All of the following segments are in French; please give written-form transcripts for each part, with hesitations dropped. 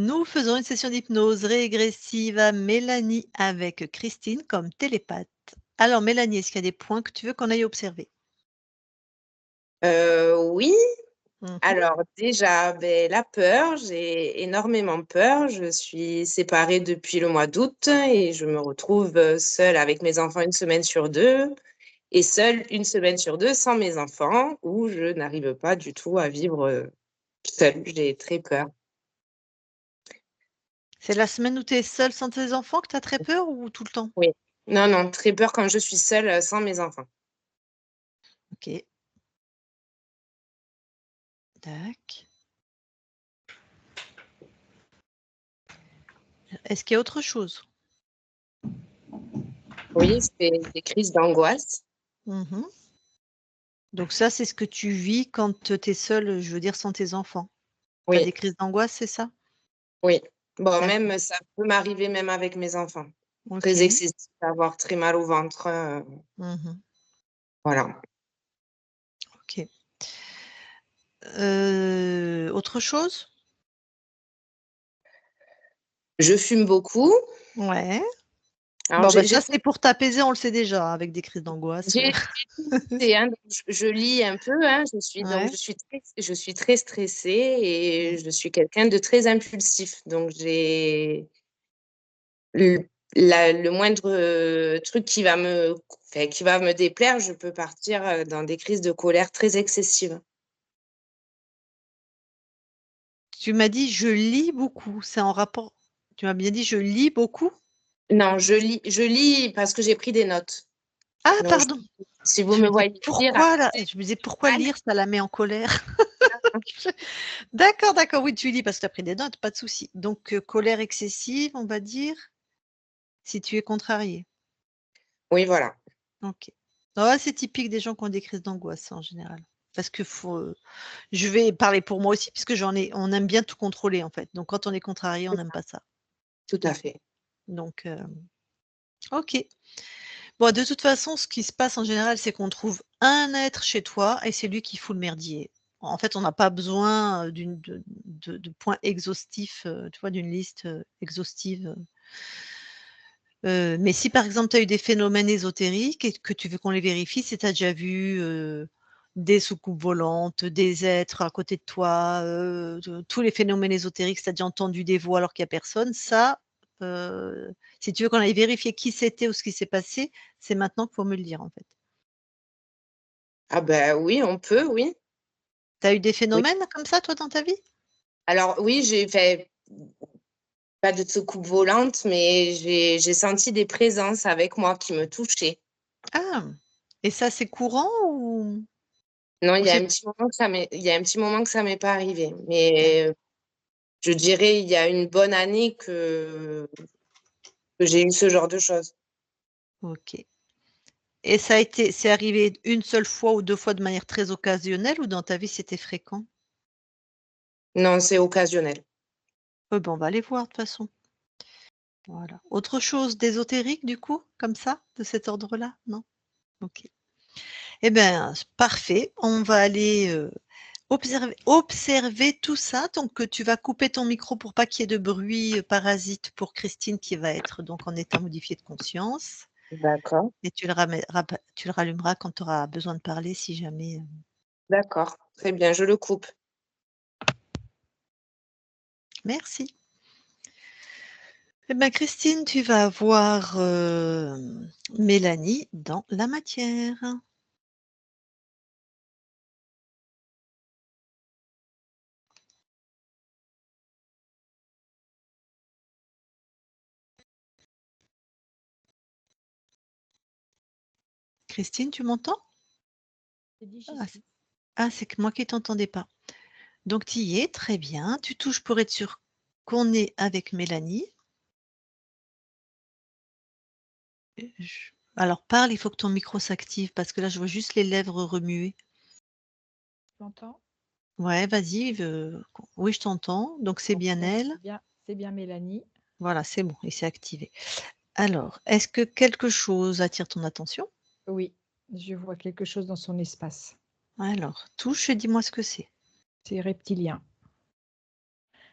Nous faisons une session d'hypnose régressive à Mélanie avec Christine comme télépathe. Alors Mélanie, est-ce qu'il y a des points que tu veux qu'on aille observer? Oui. Mmh. Alors déjà, la peur, j'ai énormément peur. Je suis séparée depuis le mois d'août et je me retrouve, seule avec mes enfants 1 semaine sur 2 et seule 1 semaine sur 2 sans mes enfants, où je n'arrive pas du tout à vivre, seule. J'ai très peur. C'est la semaine où tu es seule sans tes enfants que tu as très peur ou tout le temps? Oui. Non, non, très peur quand je suis seule, sans mes enfants. OK. Tac. Est-ce qu'il y a autre chose? Oui, c'est des crises d'angoisse. Mmh. Donc ça, c'est ce que tu vis quand, tu es seule, je veux dire sans tes enfants? Tu as Oui, des crises d'angoisse, c'est ça? oui. Bon, D'accord. même ça peut m'arriver même avec mes enfants. Très OK. excessif, avoir très mal au ventre, Mmh. voilà. OK. Autre chose? Je fume beaucoup. Ouais. Alors Bon, bah, j'ai ça, c'est pour t'apaiser, on le sait déjà, avec des crises d'angoisse, j'ai tout listé, hein, donc je lis un peu, hein, Ouais. je suis très stressée Mmh. et je suis quelqu'un de très impulsif. Donc j'ai le le moindre, truc qui va me déplaire, je peux partir, dans des crises de colère très excessives. Tu m'as dit: «Je lis beaucoup», c'est en rapport tu m'as bien dit: «Je lis beaucoup»? Non, je lis parce que j'ai pris des notes. Ah Donc pardon! si vous Je me me dis: voyez lire «Pourquoi là?» après Je me disais: «Pourquoi mal, lire, ça la met en colère?» D'accord, d'accord, oui, tu lis parce que tu as pris des notes, pas de souci. Donc colère excessive, on va dire, si tu es contrarié. oui, voilà. OK. Ouais, c'est typique des gens qui ont des crises d'angoisse en général. Parce que faut, je vais parler pour moi aussi puisque on aime bien tout contrôler en fait. Donc quand on est contrarié, on C'est n'aime ça, pas ça. tout à fait. Donc OK. Bon, de toute façon, ce qui se passe en général, c'est qu'on trouve un être chez toi et c'est lui qui fout le merdier. En fait, on n'a pas besoin, de points exhaustifs, tu vois, d'une liste, exhaustive, mais si par exemple, tu as eu des phénomènes ésotériques et que tu veux qu'on les vérifie, si tu as déjà vu, des soucoupes volantes, des êtres à côté de toi, de tous les phénomènes ésotériques, si tu as déjà entendu des voix alors qu'il y a personne, ça, si tu veux qu'on aille vérifier qui c'était ou ce qui s'est passé, c'est maintenant qu'il faut me le dire, en fait. Ah oui, on peut, oui. Tu as eu des Oui. phénomènes comme ça, toi, dans ta vie? Alors oui, j'ai fait pas de soucoupe volante, mais j'ai senti des présences avec moi qui me touchaient. Ah! Et ça, c'est courant ou Non, ou c'est il y a un petit moment que ça m'est pas arrivé, d'ac mais je dirais il y a une bonne année que j'ai eu ce genre de choses. OK. Et c'est arrivé une seule fois ou 2 fois de manière très occasionnelle ou dans ta vie c'était fréquent? Non, c'est occasionnel. Ben, on va aller voir de toute façon. Voilà. Autre chose d'ésotérique du coup, comme ça, de cet ordre-là? Non? OK. Eh ben, parfait. On va aller, observer tout ça. Donc, tu vas couper ton micro pour pas qu'il y ait de bruit, parasite pour Christine qui va être donc en état modifié de conscience D'accord, et tu le rallumeras quand tu auras besoin de parler si jamais, d'accord, très bien, je le coupe. merci. Eh ben, Christine, tu vas avoir, Mélanie dans la matière. Christine, tu m'entends? J'ai dit: «J'y Ah, c'est suis». c'est que moi qui t'entendais pas. Donc tu y es, très bien. Tu touches pour être sûr qu'on est avec Mélanie. Alors parle, il faut que ton micro s'active parce que là, je vois juste les lèvres remuer. Tu m'entends? Ouais, vas-y, oui, je t'entends. Donc c'est Donc bien elle. c'est bien Mélanie. Voilà, c'est bon, il s'est activé. Alors, est-ce que quelque chose attire ton attention? Oui, je vois quelque chose dans son espace. Alors, touche et dis-moi ce que c'est. C'est reptilien.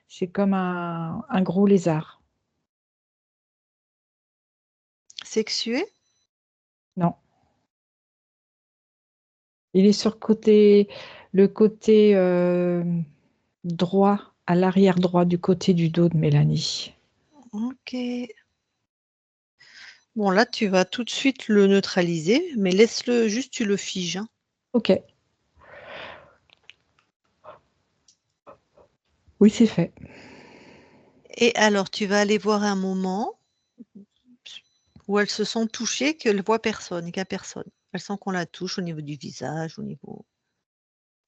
C'est comme un gros lézard. Sexué? Non. Il est sur le côté droit, à l'arrière droit du côté du dos de Mélanie. Ok. Bon, là, tu vas tout de suite le neutraliser, mais laisse-le, juste tu le figes, hein. Ok. Oui, c'est fait. Et alors, tu vas aller voir un moment où elles se sont touchées, qu'elles voient personne, qu'il n'y a personne. Elles sentent qu'on la touche au niveau du visage, au niveau...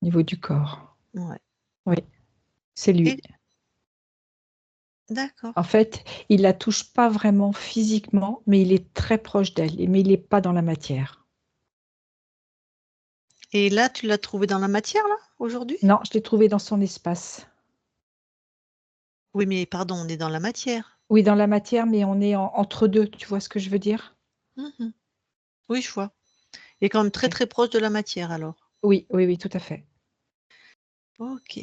Au niveau du corps. Ouais. Oui, c'est lui. Et... D'accord. En fait, il la touche pas vraiment physiquement, mais il est très proche d'elle, mais il n'est pas dans la matière. Et là, tu l'as trouvé dans la matière, là, aujourd'hui? Non, je l'ai trouvé dans son espace. Oui, mais pardon, on est dans la matière. Oui, dans la matière, mais on est entre deux, tu vois ce que je veux dire? Mhm. Oui, je vois. Il est quand même très, Ok. très proche de la matière, alors. Oui, oui, oui, tout à fait. Ok.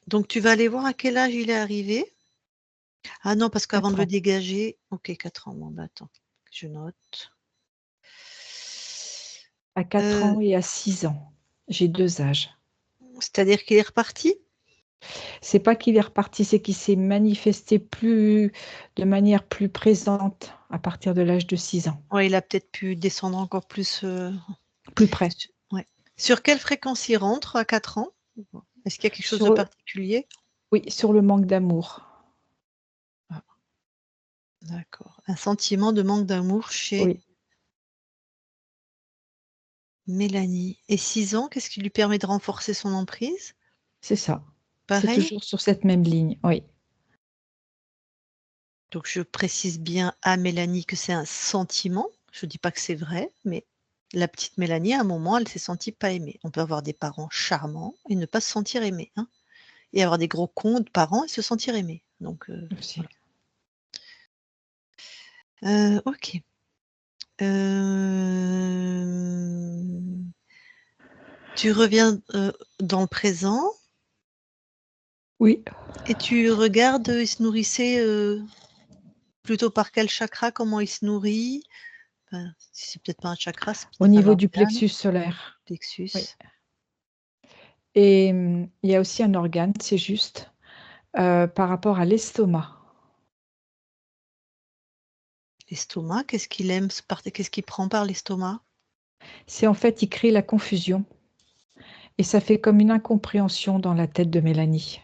Donc, tu vas aller voir à quel âge il est arrivé. Ah non, parce qu'avant de 4 le ans. dégager... Ok, 4 ans. Bon, bah attends, je note. À 4 Euh, ans et à 6 ans. J'ai 2 âges. C'est-à-dire qu'il est reparti? C'est pas qu'il est reparti, c'est qu'il s'est manifesté de manière plus présente à partir de l'âge de 6 ans. Ouais, il a peut-être pu descendre encore plus. Plus près. Ouais. Sur quelle fréquence il rentre à 4 ans? Est-ce qu'il y a quelque chose de Sur, particulier? oui, sur le manque d'amour. Ah, d'accord. Un sentiment de manque d'amour chez Oui, Mélanie. Et 6 ans, qu'est-ce qui lui permet de renforcer son emprise? c'est ça. C'est Pareil. toujours sur cette même ligne. Oui, Donc je précise bien à Mélanie que c'est un sentiment. Je ne dis pas que c'est vrai, mais la petite Mélanie, à un moment, elle s'est sentie pas aimée. On peut avoir des parents charmants et ne pas se sentir aimé, hein, et avoir des gros cons de parents et se sentir aimé. Donc aussi. voilà. Ok. Tu reviens dans le présent Oui, et tu regardes, il se nourrissait plutôt par quel chakra, comment il se nourrit? Enfin, si c'est peut-être pas un chakra, c'est au peut-être un niveau du organe, plexus solaire. Oui. plexus. Et il y a aussi un organe, c'est juste, par rapport à l'estomac. L'estomac, qu'est-ce qu'il aime, qu'est-ce qu'il prend par l'estomac? C'est en fait, il crée la confusion. Et ça fait comme une incompréhension dans la tête de Mélanie.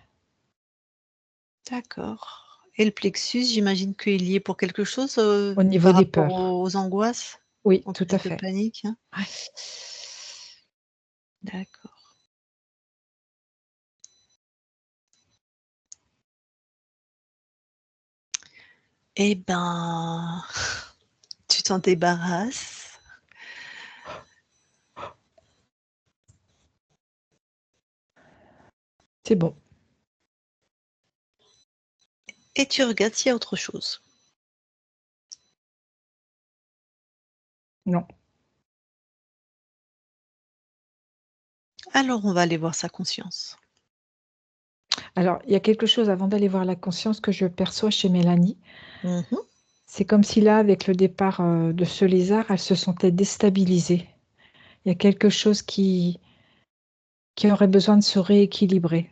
D'accord. Et le plexus, j'imagine qu'il y est pour quelque chose Au niveau par des rapport peurs. aux angoisses, Oui, aux tout à crises de fait. panique, hein? Ouais. D'accord. Eh ben, tu t'en débarrasses. C'est bon. Et tu regardes s'il y a autre chose. Non. Alors, on va aller voir sa conscience. Alors, il y a quelque chose avant d'aller voir la conscience que je perçois chez Mélanie. Mhm. C'est comme si là, avec le départ de ce lézard, elle se sentait déstabilisée. Il y a quelque chose qui aurait besoin de se rééquilibrer.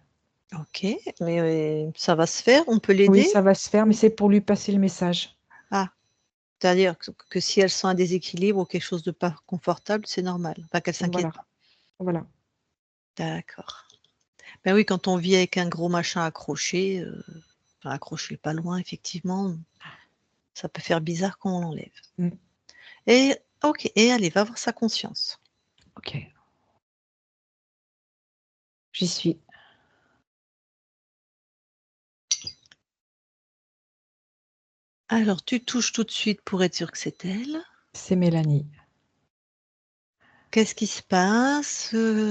Ok, mais ça va se faire, on peut Oui, l'aider? ça va se faire, mais c'est pour lui passer le message. Ah, c'est-à-dire que si elle sent un déséquilibre ou quelque chose de pas confortable, c'est normal, pas qu'elle s'inquiète Voilà, pas. voilà. D'accord. Ben oui, quand on vit avec un gros machin accroché, enfin accroché pas loin, effectivement, ça peut faire bizarre quand on l'enlève. Mm. Et ok, et allez, va voir sa conscience. Ok. J'y suis. Alors, tu touches tout de suite pour être sûr que c'est elle. C'est Mélanie. Qu'est-ce qui se passe?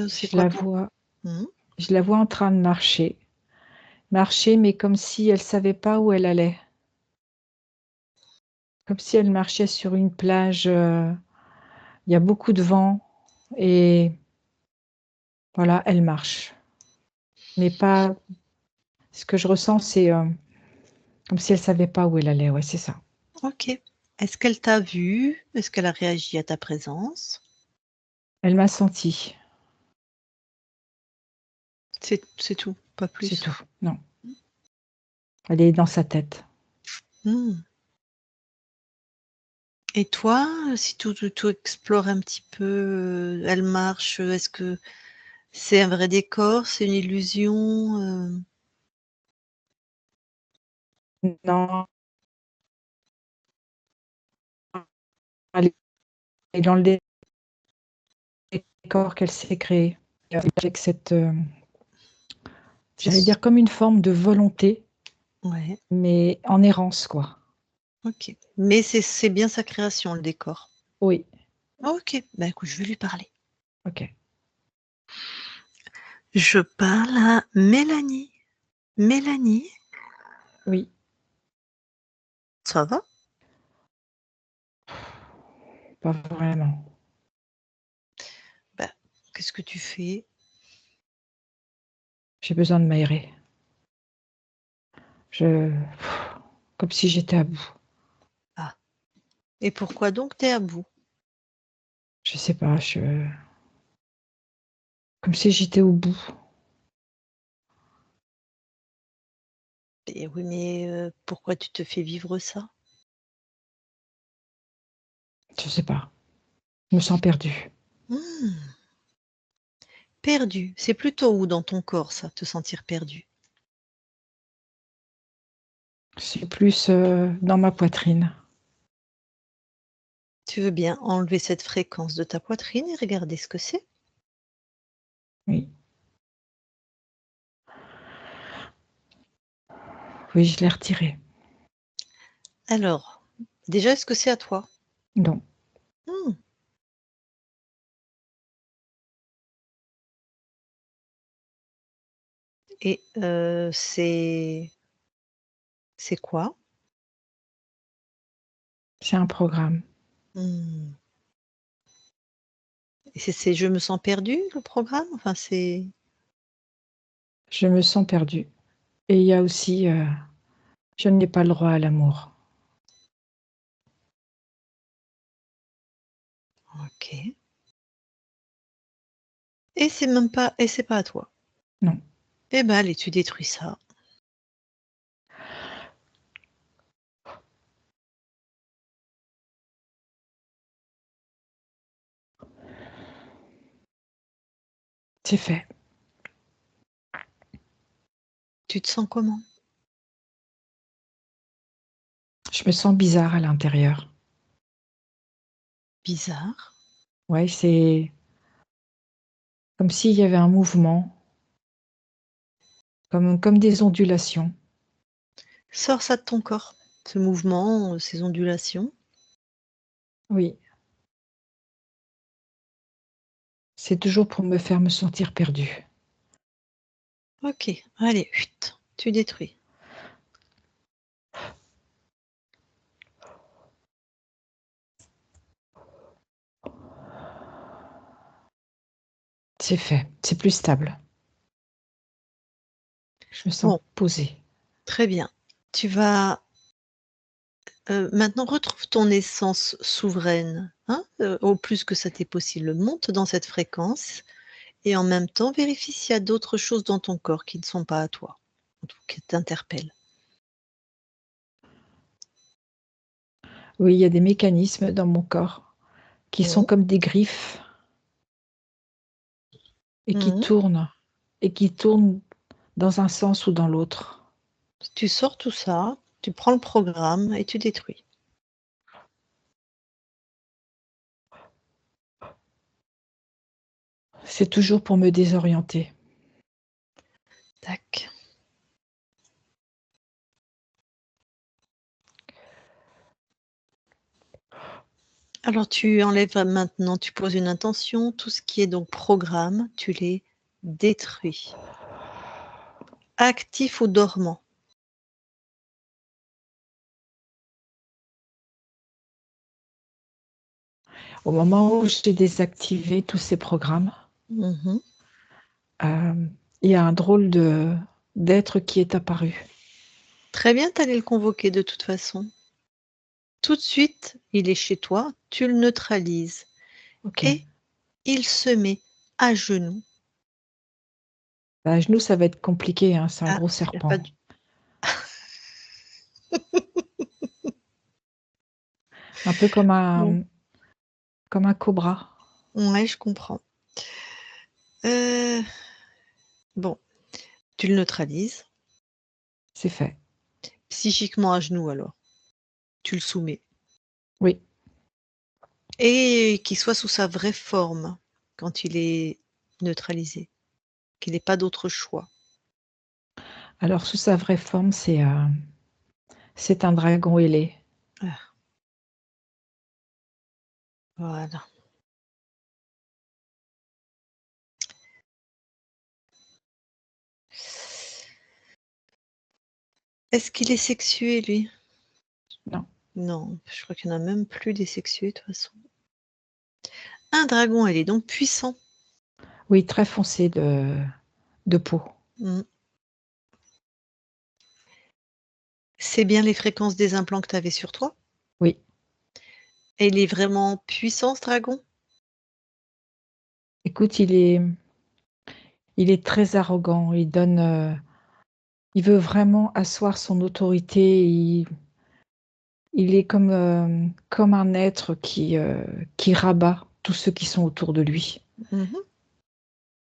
C'est Je quoi la ton... vois, Hmm. je la vois en train de marcher. Marcher, mais comme si elle savait pas où elle allait. Comme si elle marchait sur une plage. Il y a beaucoup de vent et voilà, elle marche. Mais pas. Ce que je ressens, c'est comme si elle ne savait pas où elle allait. Ouais, c'est ça. OK. Est-ce qu'elle t'a vu? Est-ce qu'elle a réagi à ta présence? Elle m'a senti, C'est tout, pas c'est plus? tout. Non, elle est dans sa tête. Mmh. Et toi, si tu explores un petit peu, elle marche, est-ce que c'est un vrai décor? C'est une illusion? Non, elle est dans le décor qu'elle s'est créé. Avec cette, j'allais Qu'est-ce dire comme une forme de volonté, Ouais, mais en errance, quoi. OK. Mais c'est bien sa création, le décor? Oui, OK, bah, écoute, je vais lui parler. OK. Je parle à Mélanie. Mélanie, Oui, ça va? pas vraiment. Bah, qu'est-ce que tu fais? J'ai besoin de m'aérer. Je comme si j'étais à bout. Ah, et pourquoi donc tu es à bout? Je sais pas, comme si j'étais au bout. Et oui, mais pourquoi tu te fais vivre ça? Je sais pas. Je me sens perdue. Mmh, perdu, c'est plutôt où dans ton corps ça, te sentir perdu? C'est plus, dans ma poitrine. Tu veux bien enlever cette fréquence de ta poitrine et regarder ce que c'est? Oui. Oui, je l'ai retirée. Alors, déjà, est-ce que c'est à toi? Non, Mmh, et c'est quoi? c'est un programme. Mmh, et c'est «Je me sens perdu» le programme? Enfin, c'est Je me sens perdue et il y a aussi, je n'ai pas le droit à l'amour. OK, et c'est pas à toi? Non, Eh ben, allez, tu détruis ça. c'est fait. Tu te sens comment? Je me sens bizarre à l'intérieur. Bizarre. Ouais, c'est comme s'il y avait un mouvement, comme des ondulations. Sors ça de ton corps, ce mouvement, ces ondulations. Oui, c'est toujours pour me faire me sentir perdue. OK, allez, chut, tu détruis. C'est fait, c'est plus stable. Je me sens Bon, posée. très bien. Tu vas, maintenant retrouve ton essence souveraine, hein, au plus que ça t'est possible. Monte dans cette fréquence et en même temps vérifie s'il y a d'autres choses dans ton corps qui ne sont pas à toi, ou qui t'interpellent. Oui, il y a des mécanismes dans mon corps qui sont Mmh. comme des griffes et Mmh. qui tournent dans un sens ou dans l'autre. Tu sors tout ça, tu prends le programme et tu détruis. C'est toujours pour me désorienter. Tac. Alors tu enlèves maintenant, tu poses une intention, tout ce qui est donc programme, tu les détruis. Actif ou dormant. Au moment où j'ai désactivé tous ces programmes, Mmh. il y a un drôle d'être qui est apparu. Très bien, tu allais le convoquer de toute façon. Tout de suite, il est chez toi, tu le neutralises OK. et il se met à genoux. Bah, à genoux, ça va être compliqué, hein, c'est un Ah, gros il y a pas serpent. d Un peu bon, comme un cobra. ouais, je comprends. Heu, bon, tu le neutralises. C'est fait. Psychiquement à genoux alors, tu le soumets Oui. et qu'il soit sous sa vraie forme quand il est neutralisé, qu'il ait pas d'autre choix. Alors sous sa vraie forme, c'est un dragon ailé. Ah, voilà. Est-ce qu'il est sexué lui? Non. Non, je crois qu'il y en a même plus des sexués de toute façon. Un dragon, elle est donc puissant. Oui, très foncé de peau. Mmh. C'est bien les fréquences des implants que tu avais sur toi? Oui. Et il est vraiment puissant ce dragon? Écoute, il est très arrogant, il veut vraiment asseoir son autorité, il est comme un être qui rabat tous ceux qui sont autour de lui. Mmh.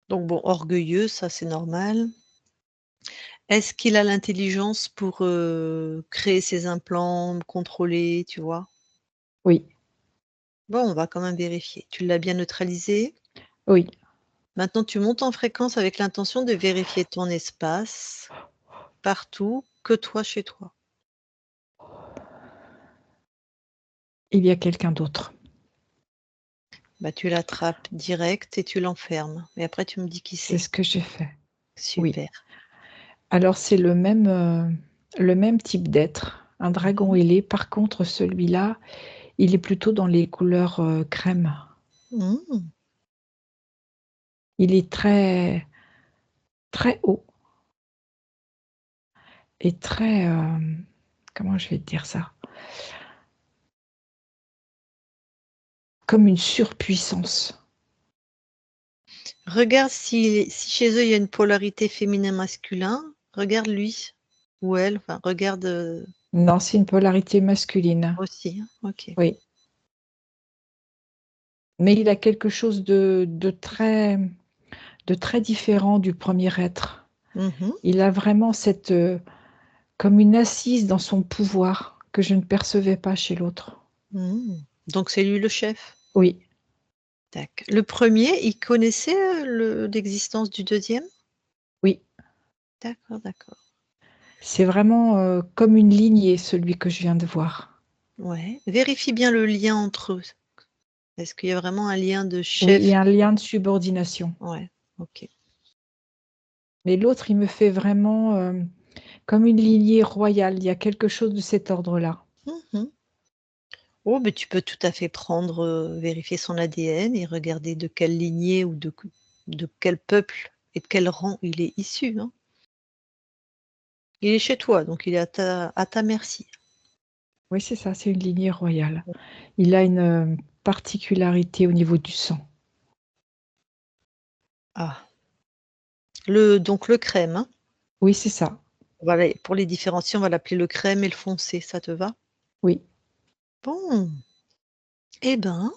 Donc bon, orgueilleux, ça c'est normal. Est-ce qu'il a l'intelligence pour, créer ses implants, contrôler, tu vois? Oui, Bon, on va quand même vérifier. Tu l'as bien neutralisé. oui. Maintenant, tu montes en fréquence avec l'intention de vérifier ton espace, partout, que toi chez toi. Il y a quelqu'un d'autre. Bah, tu l'attrapes direct et tu l'enfermes et après tu me dis qui C'est c'est. ce que j'ai fait. Oui. Super. Alors c'est le même type d'être, un dragon Mmh. ailé. Par contre, celui-là, il est plutôt dans les couleurs, crème. Mmh. Il est très, très haut et très, comment je vais te dire ça? Comme une surpuissance. Regarde si chez eux il y a une polarité féminin-masculin, regarde lui ou elle, enfin regarde, Non, c'est une polarité masculine. aussi, hein? OK. Oui, mais il a quelque chose de très différent du premier être. Mmh. Il a vraiment cette, comme une assise dans son pouvoir que je ne percevais pas chez l'autre. Mmh. Donc c'est lui le chef? Oui, Tac. Le premier, il connaissait, l'existence du deuxième. oui, D'accord, d'accord. c'est vraiment, comme une lignée celui que je viens de voir. Ouais. Vérifie bien le lien entre eux. Est-ce qu'il y a vraiment un lien de Oui, il y chef? a un lien de subordination. Ouais, OK. Mais l'autre, il me fait vraiment, comme une lignée royale. Il y a quelque chose de cet ordre-là. Mmh. Oh, beh, tu peux tout à fait prendre, vérifier son ADN et regarder de quelle lignée ou de quel peuple et de quel rang il est issu, hein. Il est chez toi, donc il est à ta merci. Oui, c'est ça, c'est une lignée royale. Il a une, particularité au niveau du sang. Ah, donc le crème, hein? Oui, c'est ça. Voilà, pour les différencier, on va l'appeler le crème et le foncé, ça te va? Oui, Bon, eh ben,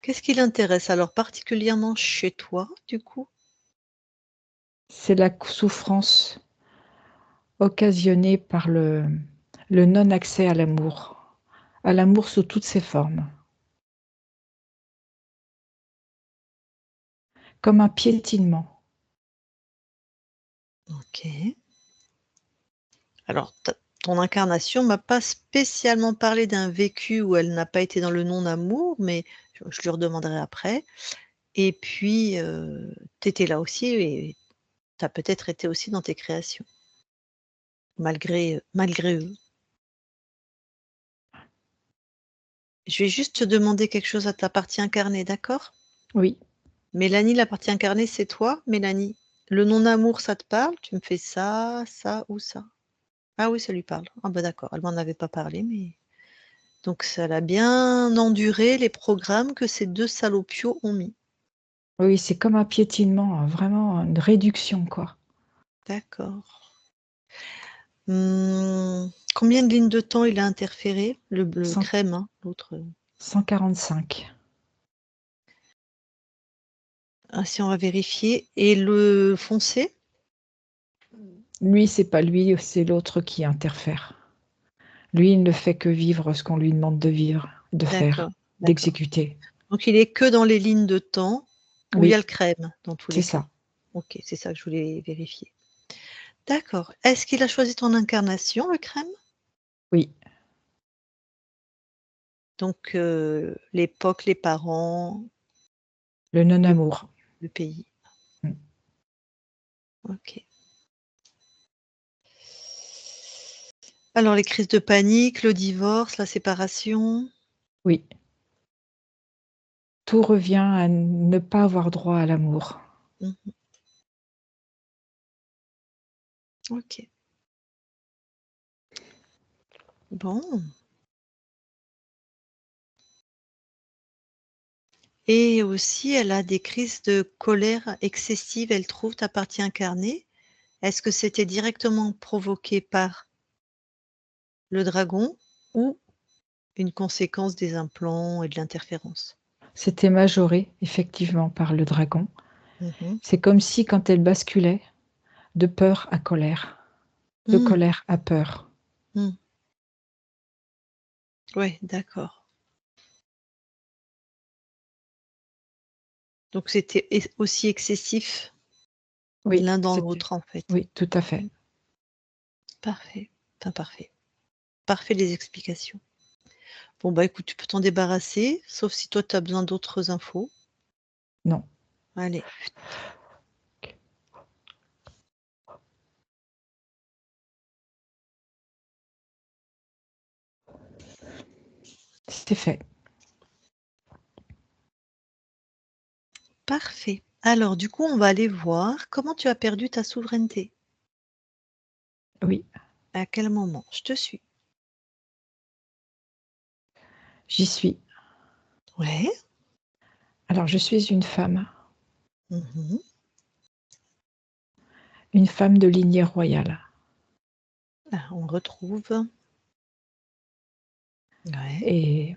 qu'est-ce qui l'intéresse alors particulièrement chez toi, du coup? c'est la souffrance occasionnée par le non-accès à l'amour sous toutes ses formes, comme un piétinement. OK. Alors ta ton incarnation m'a pas spécialement parlé d'un vécu où elle n'a pas été dans le non-amour, mais je lui redemanderai après et puis, tu étais là aussi et tu as peut-être été aussi dans tes créations, malgré eux. Je vais juste te demander quelque chose à ta partie incarnée, d'accord? Oui, Mélanie, la partie incarnée, c'est toi, Mélanie? Le non-amour, ça te parle? Tu me fais ça ou ça? Ah oui, ça lui parle. Ah bah d'accord, elle m'en avait pas parlé, mais donc ça l'a bien enduré les programmes que ces 2 salopios ont mis. Oui, c'est comme un piétinement, vraiment une réduction, quoi. D'accord. Combien de lignes de temps il a interféré? Le Cent crème, hein, l'autre, 145. ah si on va vérifier et le foncé? Lui, c'est pas lui, c'est l'autre qui interfère. Lui, il ne fait que vivre ce qu'on lui demande de vivre, de faire, D'accord, d'accord. d'exécuter. Donc il est que dans les lignes de temps où il y a Oui, le crème, dans tous c'est les cas? ça. OK, c'est ça que je voulais vérifier. D'accord. Est-ce qu'il a choisi ton incarnation, le crème? Oui, Donc l'époque, les parents, le le non-amour. le pays. Mmh. OK. Alors les crises de panique, le divorce, la séparation? Oui, tout revient à ne pas avoir droit à l'amour. Mmh. OK. Bon. Et aussi elle a des crises de colère excessive, elle trouve, ta partie incarnée. Est-ce que c'était directement provoqué par le dragon ou une conséquence des implants et de l'interférence? C'était majoré, effectivement, par le dragon. Mmh mh. C'est comme si quand elle basculait de peur à colère, de Mmh. colère à peur. Mmh. Ouais, d'accord. Donc c'était aussi excessif Oui, l'un dans c'était l'autre, en fait. oui, tout à fait. Mmh. Parfait, enfin parfait. Parfait les explications. Bon, bah, écoute, tu peux t'en débarrasser, sauf si toi tu as besoin d'autres infos. Non, Allez. c'était fait. Parfait. Alors du coup, on va aller voir comment tu as perdu ta souveraineté. Oui, À quel moment? Je te suis. j'y suis. Ouais. Alors je suis Mmh. une femme de lignée royale Ah, on retrouve. Ouais. et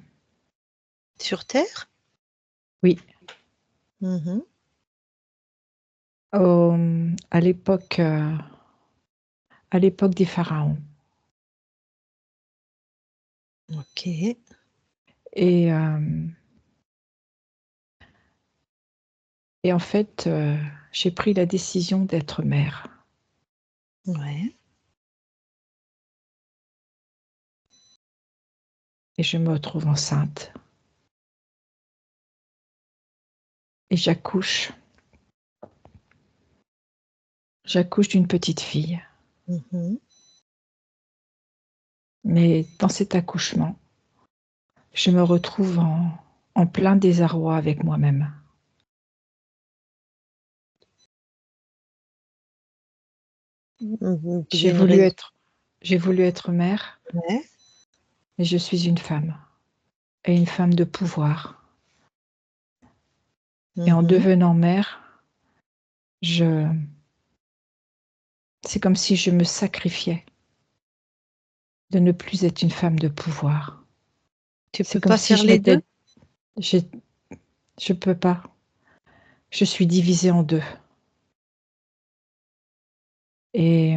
Sur terre? oui, Mmh. à l'époque des pharaons OK. et hem et en fait, j'ai pris la décision d'être mère Ouais. et je me retrouve enceinte et j'accouche d'une petite fille. Mmh. Mais dans cet accouchement, je me retrouve en plein désarroi avec moi-même. Mmh. Il y J'ai a une voulu raison. être j'ai voulu être mère, Ouais. mais je suis une femme et une femme de pouvoir et en Mmh. devenant mère, je c'est comme si je me sacrifiais de ne plus être une femme de pouvoir. Tu C'est peux comme pas si faire je les 2. mettais j'ai je peux pas, je suis divisée en 2 et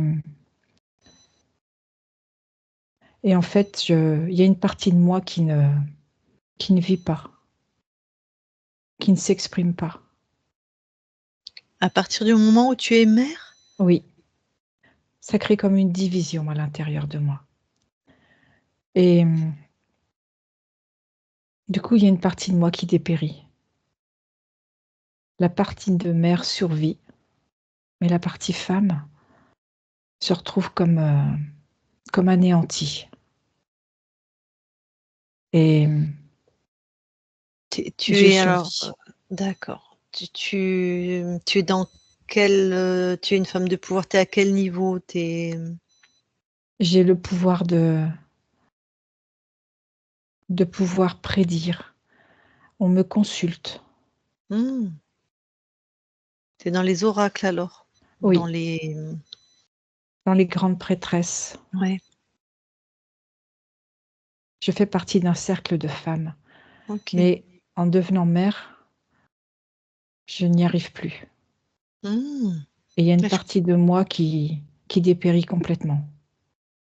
et en fait, je il y a une partie de moi qui ne vit pas, qui ne s'exprime pas. À partir du moment où tu es mère? Oui, ça crée comme une division à l'intérieur de moi et du coup, il y a une partie de moi qui dépérit. La partie de mère survit, mais la partie femme se retrouve comme anéantie et Tu et tu je es alors, survis. d'accord. Tu es dans tu es une femme de pouvoir, tu es à quel niveau? J'ai le pouvoir de pouvoir prédire. On me consulte. Mmh. Tu es dans les oracles alors? Ou dans Oui, les dans les grandes prêtresses. ouais, Je fais partie d'un cercle de femmes, OK. mais en devenant mère, je n'y arrive plus Mmh. et il y a une Ouais, je partie de moi qui dépérit complètement.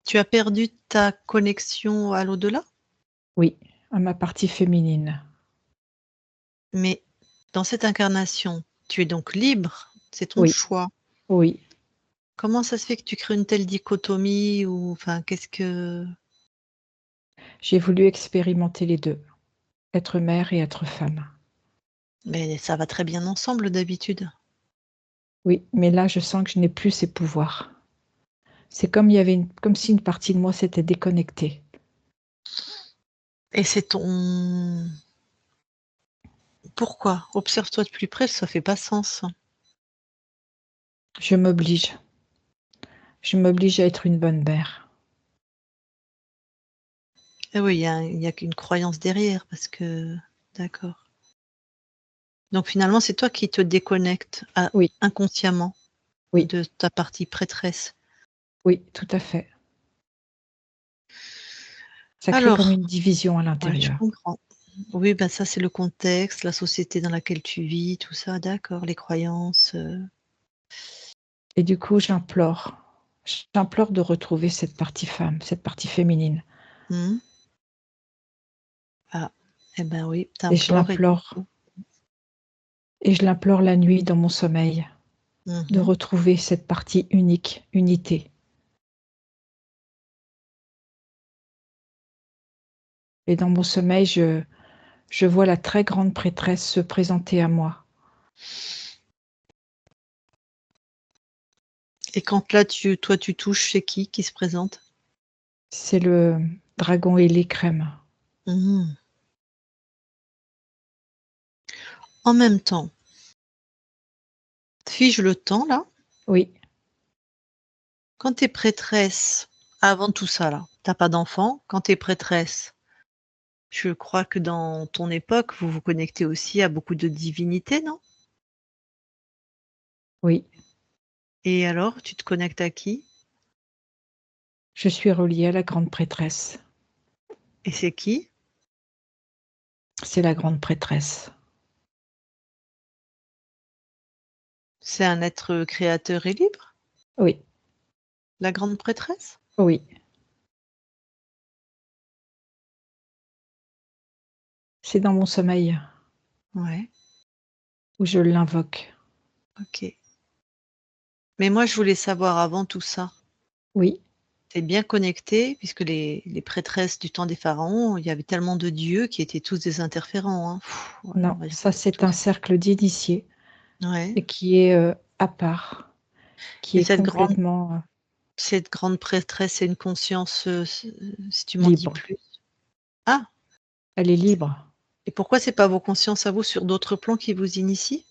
tu as perdu ta connexion à l'au-delà? Oui, à ma partie féminine. Mais dans cette incarnation, tu es donc libre, c'est ton Oui, choix. oui. Comment ça se fait que tu crées une telle dichotomie ou enfin, qu'est-ce que J'ai voulu expérimenter les 2, être mère et être femme. mais ça va très bien ensemble d'habitude. Oui, mais là, je sens que je n'ai plus ces pouvoirs. C'est comme il y avait comme si une partie de moi s'était déconnectée. Et c'est ton pourquoi? Observe-toi de plus près, ça fait pas sens. Je m'oblige. Je m'oblige à être une bonne mère. Eh oui, il y a qu'une croyance derrière parce que d'accord. Donc finalement, c'est toi qui te déconnectes Oui, inconsciemment oui, de ta partie prêtresse. oui, tout à fait. Ça crée comme Alors, une division à ouais, je l'intérieur. comprends. Oui, ben ça, c'est le contexte, la société dans laquelle tu vis, tout ça, d'accord, les croyances, Et du coup, j'implore de retrouver cette partie femme, cette partie féminine. mmh. Ah, eh ben oui, tu Et je implores et du l'implore coup et je l'implore la nuit dans mon sommeil, de mmh. retrouver cette partie unique, unité. Et dans mon sommeil, je vois la très grande prêtresse se présenter à moi. Et quand là, toi, tu touches, c'est qui se présente? C'est le dragon ailé crème. Mmh. En même temps, fige le temps là, Oui, quand tu es prêtresse, avant tout ça là, tu as pas d'enfant, quand tu es prêtresse, je crois que dans ton époque, vous vous connectez aussi à beaucoup de divinités, non? oui. Et alors, tu te connectes à qui? Je suis reliée à la grande prêtresse. Et c'est qui? C'est la grande prêtresse. C'est un être, créateur et libre? Oui, La grande prêtresse? oui. C'est dans mon sommeil Ouais, où je l'invoque. OK. Mais moi, je voulais savoir avant tout ça, Oui, tu es bien connectée puisque les prêtresses du temps des pharaons, il y avait tellement de dieux qui étaient tous des interférents, hein. Voilà, on non, va dire ça c'est un tous. cercle d'initiés Ouais. et qui est, à part, qui Et est complètement, cette grande prêtresse, c'est une conscience, si tu m'en dis libre. plus? Ah! Elle est C'est libre et pourquoi c'est pas vos consciences à vous sur d'autres plans qui vous initient?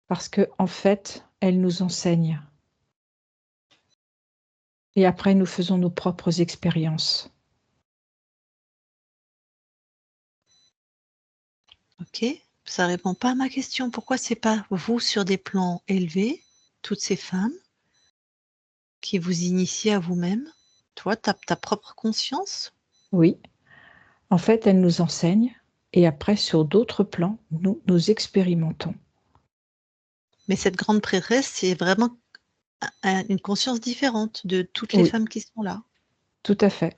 parce que en fait, elle nous enseigne et après nous faisons nos propres expériences. OK, ça répond pas à ma question. Pourquoi c'est pas vous sur des plans élevés, toutes ces femmes qui vous initient à vous-même? Toi, ta propre conscience? Oui, en fait, elle nous enseigne et après sur d'autres plans, nous expérimentons. Mais cette grande prêtresse, c'est vraiment une conscience différente de toutes les Oui, femmes qui sont là. tout à fait.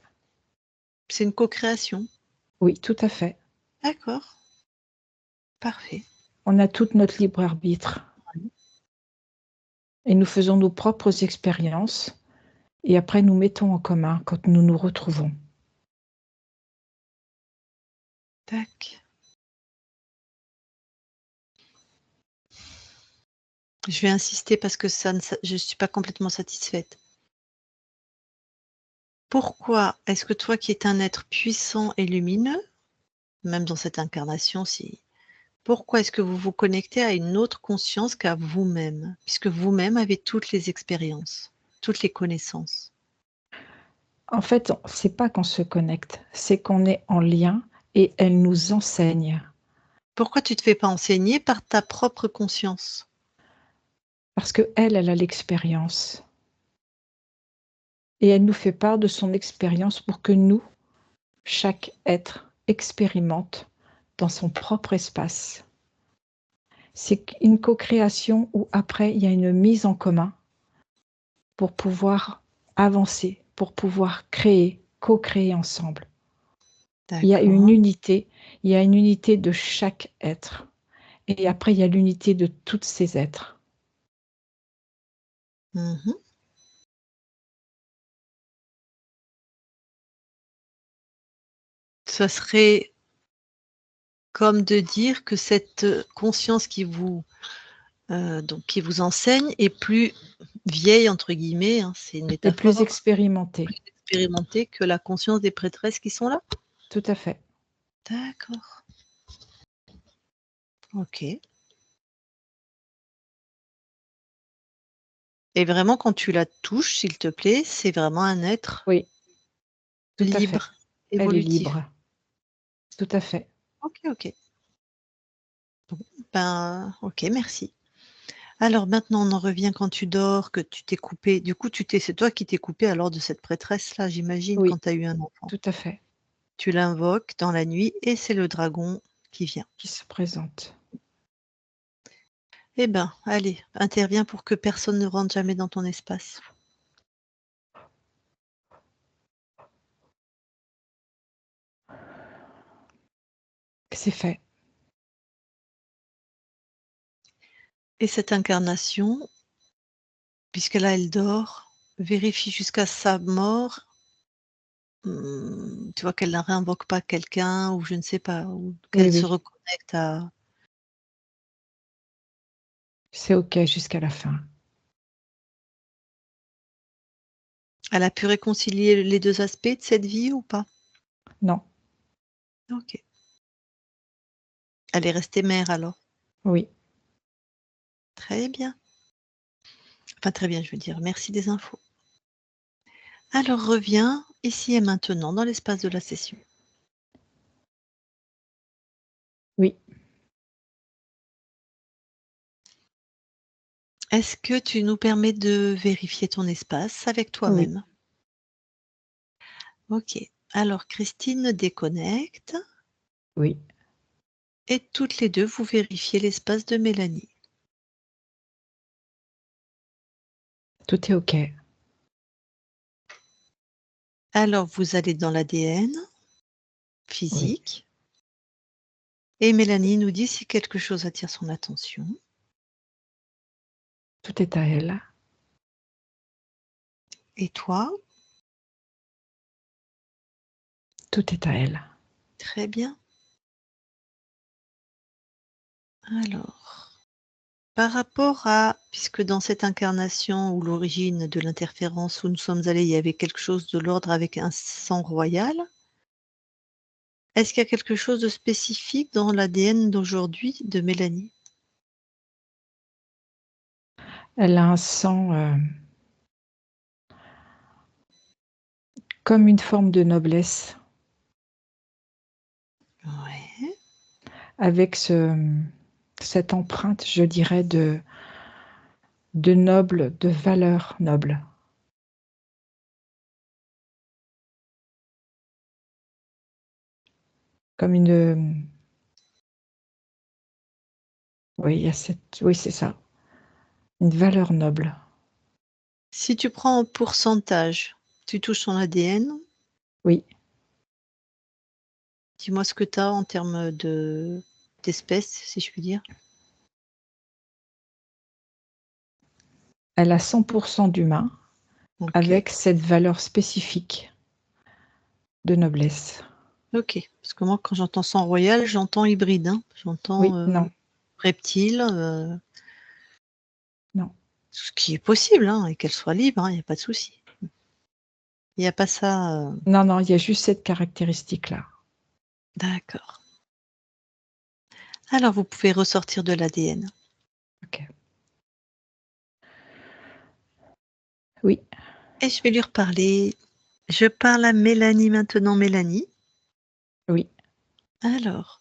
C'est une co-création. Oui, tout à fait. D'accord, parfait. On a toute notre libre arbitre Ouais. et nous faisons nos propres expériences et après nous mettons en commun quand nous nous retrouvons. Tac. Je vais insister parce que ça ne sa je suis pas complètement satisfaite. Pourquoi est-ce que toi qui es un être puissant et lumineux, même dans cette incarnation si Pourquoi est-ce que vous vous connectez à une autre conscience qu'à vous-même? Puisque vous-même avez toutes les expériences, toutes les connaissances. En fait, c'est pas qu'on se connecte, c'est qu'on est en lien et elle nous enseigne. Pourquoi tu te fais pas enseigner par ta propre conscience? Parce qu'elle, elle a l'expérience. Et elle nous fait part de son expérience pour que nous, chaque être, expérimente dans son propre espace. C'est une co-création où après, il y a une mise en commun pour pouvoir avancer, pour pouvoir créer, co-créer ensemble. Il y a une D'accord. unité, il y a une unité de chaque être. Et après, il y a l'unité de tous ces êtres. Mmh. Ça serait comme de dire que cette, conscience qui vous enseigne est plus «vieille» entre guillemets, hein, c'est une Les plus métaphore, expérimentés. plus expérimentée que la conscience des prêtresses qui sont là? Tout à fait. D'accord. OK. Et vraiment quand tu la touches, s'il te plaît, c'est vraiment un être Oui, tout à fait. libre, Elle est évolutif. libre. Tout à fait. OK, OK. Bon, ben, OK, merci. Alors maintenant, on en revient quand tu dors, que tu t'es coupé. Du coup, c'est toi qui t'es coupé alors de cette prêtresse-là, j'imagine, Oui, quand tu as eu un enfant. tout à fait. Tu l'invoques dans la nuit et c'est le dragon qui vient. Qui se présente. Eh ben, allez, interviens pour que personne ne rentre jamais dans ton espace. C'est fait. Et cette incarnation, puisque là, elle dort, vérifie jusqu'à sa mort, tu vois, qu'elle ne réinvoque pas quelqu'un ou je ne sais pas, ou Oui, qu'elle se oui. reconnecte C'est OK jusqu'à la fin. elle a pu réconcilier les 2 aspects de cette vie ou pas? Non. OK. Elle est restée mère alors? Oui. Très bien. Enfin très bien, je veux dire, merci des infos. Alors reviens ici et maintenant dans l'espace de la session. Oui. Est-ce que tu nous permets de vérifier ton espace avec Oui. toi-même? OK. Alors Christine déconnecte Oui. et toutes les 2 vous vérifiez l'espace de Mélanie. Tout est OK. Alors vous allez dans l'ADN Oui. physique et Mélanie nous dit si quelque chose attire son attention. Tout est à elle. Et toi? Tout est à elle. Très bien. Alors, par rapport à puisque dans cette incarnation ou l'origine de l'interférence où nous sommes allés, il y avait quelque chose de l'ordre avec un sang royal. Est-ce qu'il y a quelque chose de spécifique dans l'ADN d'aujourd'hui de Mélanie? Elle a un sang, comme une forme de noblesse Ouais. avec cette empreinte, je dirais, de noble, de valeur noble. Comme une, oui, il y a oui, c'est ça, une valeur noble. Si tu prends en pourcentage, tu touches son ADN, Oui, dis-moi ce que tu as en termes d'espèces, si je puis dire? elle a 100 d'humain OK. avec cette valeur spécifique de noblesse. OK. Parce que moi, quand j'entends sang royal, j'entends hybride, hein. J'entends, Oui, non, reptile, non. ce qui est possible, hein, et qu'elle soit libre, hein, il y a pas de souci. Il y a pas ça, Non, non, il y a juste cette caractéristique-là. d'accord. Alors, vous pouvez ressortir de l'ADN. Ok. Oui, Et je vais lui reparler. Je parle à Mélanie maintenant, Mélanie. oui. Alors,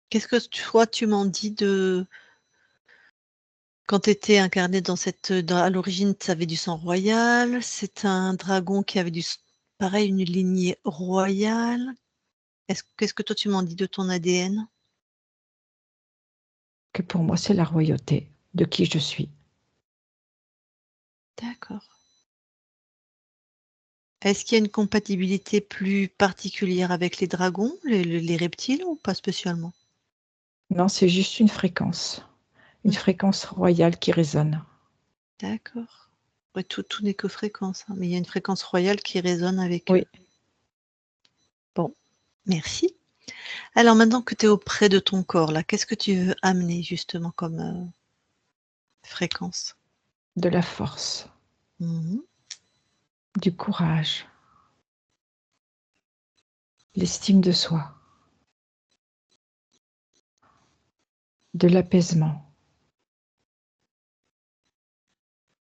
qu'est-ce que toi tu m'en dis de quand tu étais incarné à l'origine, tu avais du sang royal, c'est un dragon qui avait pareil, une lignée royale. Qu'est-ce que toi tu m'en dis de ton ADN? Que pour moi, c'est la royauté de qui je suis. D'accord. Est-ce qu'il y a une compatibilité plus particulière avec les dragons, les reptiles ou pas spécialement? Non, c'est juste une Mmh. fréquence royale qui résonne. D'accord. Ouais, tout n'est que fréquence, hein, mais il y a une fréquence royale qui résonne avec eux. Oui, Bon, merci. Alors maintenant que tu es auprès de ton corps là, qu'est-ce que tu veux amener justement comme, fréquence? de la force, Mmh. du courage, l'estime de soi, de l'apaisement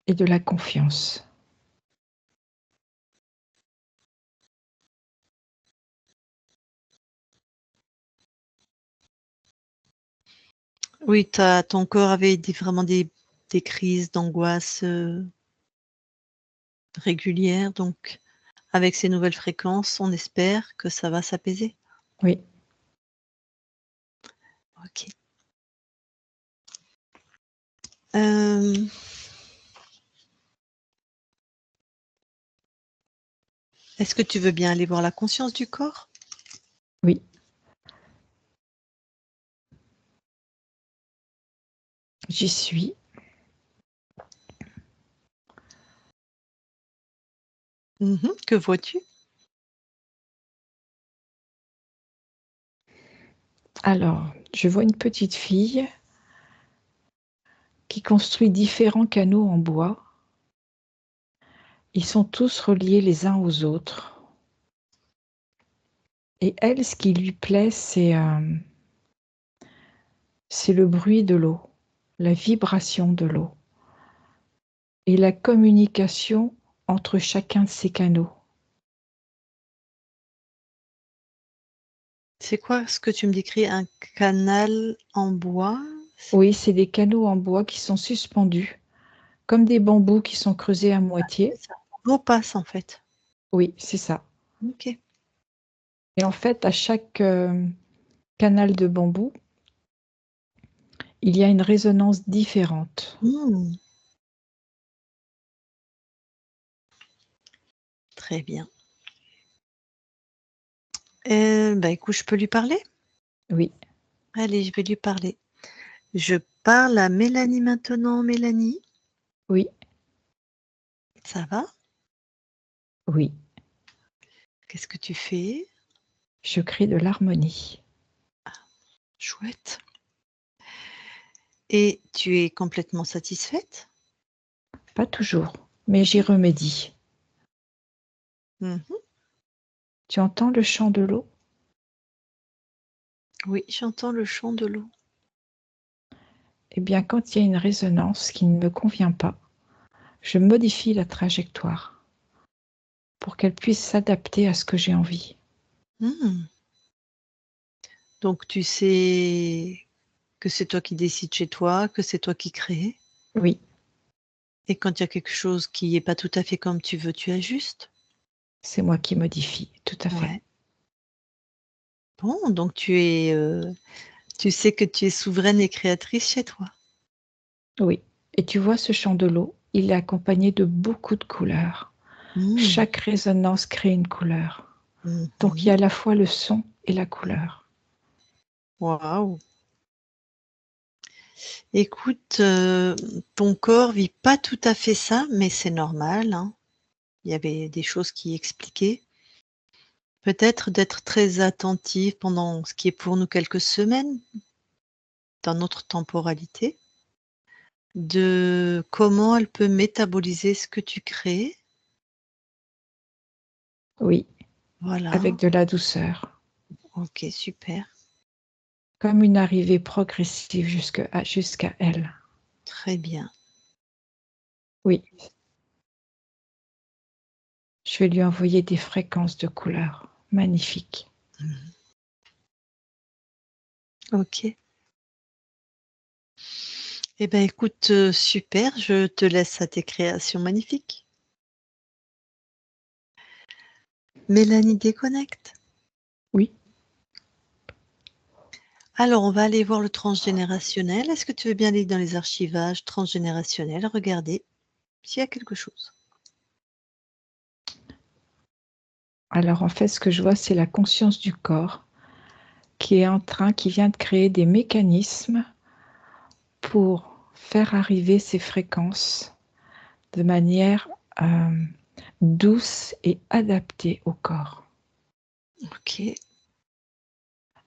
et de la confiance. Oui, ton corps avait vraiment des crises d'angoisse, régulières, donc avec ces nouvelles fréquences, on espère que ça va s'apaiser. Oui, OK. Hem, Est-ce que tu veux bien aller voir la conscience du corps? oui, j'y suis. Mmh. Que vois-tu? Alors, je vois une petite fille qui construit différents canaux en bois. Ils sont tous reliés les uns aux autres. Et elle, ce qui lui plaît, c'est le bruit de l'eau, la vibration de l'eau et la communication entre chacun de ces canaux. C'est quoi ce que tu me décris? Un canal en bois? Oui, c'est des canaux en bois qui sont suspendus, comme des bambous qui sont creusés à moitié. C'est ça. L'eau passe en fait. Oui, c'est ça. OK. Et en fait, à chaque canal de bambou, il y a une résonance différente. Mmh. Très bien. Bah, écoute, je peux lui parler? Oui, Allez, je vais lui parler. Je parle à Mélanie maintenant. Mélanie, oui, ça va? oui. Qu'est-ce que tu fais? Je crée de l'harmonie. Chouette. Et tu es complètement satisfaite? Pas toujours, mais j'y remédie. Mmh. Tu entends le chant de l'eau? Oui, j'entends le chant de l'eau. Eh bien, quand il y a une résonance qui ne me convient pas, je modifie la trajectoire pour qu'elle puisse s'adapter à ce que j'ai envie. Mmh. Donc tu sais que c'est toi qui décides chez toi, que c'est toi qui crée Oui, et quand il y a quelque chose qui est pas tout à fait comme tu veux, tu ajustes? c'est moi qui modifie, tout à fait. Ouais. Bon, donc tu sais que tu es souveraine et créatrice chez toi. Oui. Et tu vois, ce chant de l'eau, il est accompagné de beaucoup de couleurs. Mmh. Chaque résonance crée une couleur. Mmh Donc, il y mh. a à la fois le son et la couleur. Waouh! Écoute, ton corps vit pas tout à fait ça, mais c'est normal, hein. Il y avait des choses qui expliquaient. Peut-être d'être très attentive pendant ce qui est pour nous quelques semaines, dans notre temporalité, de comment elle peut métaboliser ce que tu crées. Oui, Voilà, avec de la douceur. OK, super. comme une arrivée progressive jusqu'à elle. Très bien. Oui. Je vais lui envoyer des fréquences de couleurs magnifiques. Ok. Eh bien, écoute, super, je te laisse à tes créations magnifiques. Mélanie déconnecte. Oui. Alors, on va aller voir le transgénérationnel. Est-ce que tu veux bien aller dans les archivages transgénérationnels, regarder s'il y a quelque chose? Alors, en fait, ce que je vois, c'est la conscience du corps qui vient de créer des mécanismes pour faire arriver ces fréquences de manière douce et adaptée au corps. Ok.